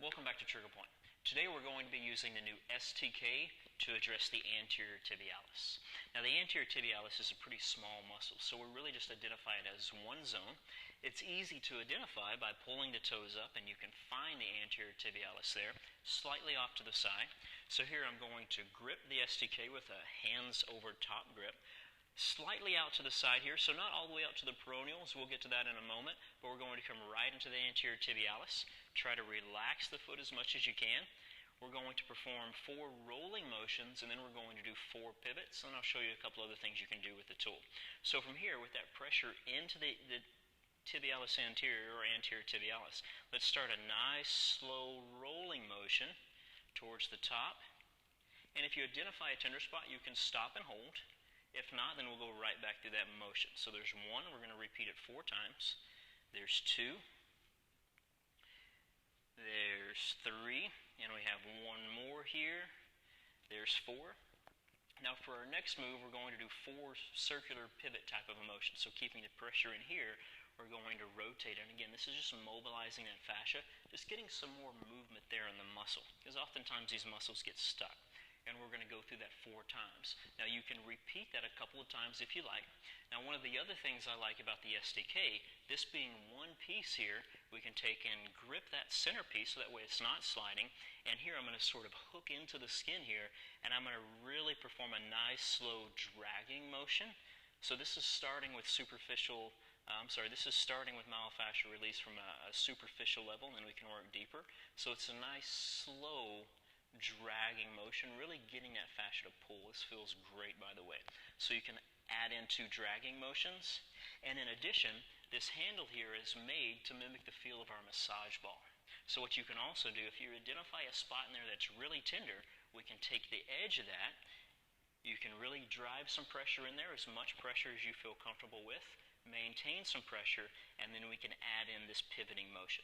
Welcome back to TriggerPoint. Today we're going to be using the new STK to address the anterior tibialis. Now the anterior tibialis is a pretty small muscle, so we really just identify it as one zone. It's easy to identify by pulling the toes up, and you can find the anterior tibialis there, slightly off to the side. So here I'm going to grip the STK with a hands over top grip, slightly out to the side here, so not all the way out to the peroneals. We'll get to that in a moment, but we're going to come right into the anterior tibialis. Try to relax the foot as much as you can. We're going to perform 4 rolling motions, and then we're going to do 4 pivots, and I'll show you a couple other things you can do with the tool. So from here, with that pressure into the tibialis anterior or anterior tibialis, let's start a nice slow rolling motion towards the top. And if you identify a tender spot, you can stop and hold. If not, then we'll go right back through that motion. So there's 1, we're going to repeat it 4 times. There's 2. There's 3, and we have 1 more here. There's 4. Now for our next move, we're going to do 4 circular pivot type of a motion. So keeping the pressure in here, we're going to rotate. And again, this is just mobilizing that fascia, just getting some more movement there in the muscle, because oftentimes these muscles get stuck. And we're going to go through that 4 times. Now you can repeat that a couple of times if you like. Now one of the other things I like about the STK, this being one piece here, we can take and grip that center piece so that way it's not sliding. And here I'm going to sort of hook into the skin here, and I'm going to really perform a nice slow dragging motion. So this is starting with this is starting with myofascial release from a superficial level, and then we can work deeper. So it's a nice slow dragging motion, really getting that fascia to pull. This feels great, by the way. So you can add in 2 dragging motions, and in addition, this handle here is made to mimic the feel of our massage ball. So what you can also do, if you identify a spot in there that's really tender, we can take the edge of that. You can really drive some pressure in there, as much pressure as you feel comfortable with, maintain some pressure, and then we can add in this pivoting motion.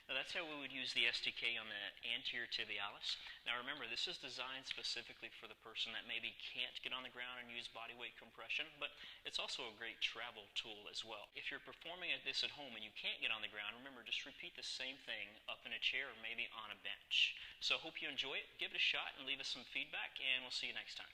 Now that's how we would use the STK on the anterior tibialis. Now remember, this is designed specifically for the person that maybe can't get on the ground and use body weight compression, but it's also a great travel tool as well. If you're performing this at home and you can't get on the ground, remember, just repeat the same thing up in a chair or maybe on a bench. So I hope you enjoy it. Give it a shot and leave us some feedback, and we'll see you next time.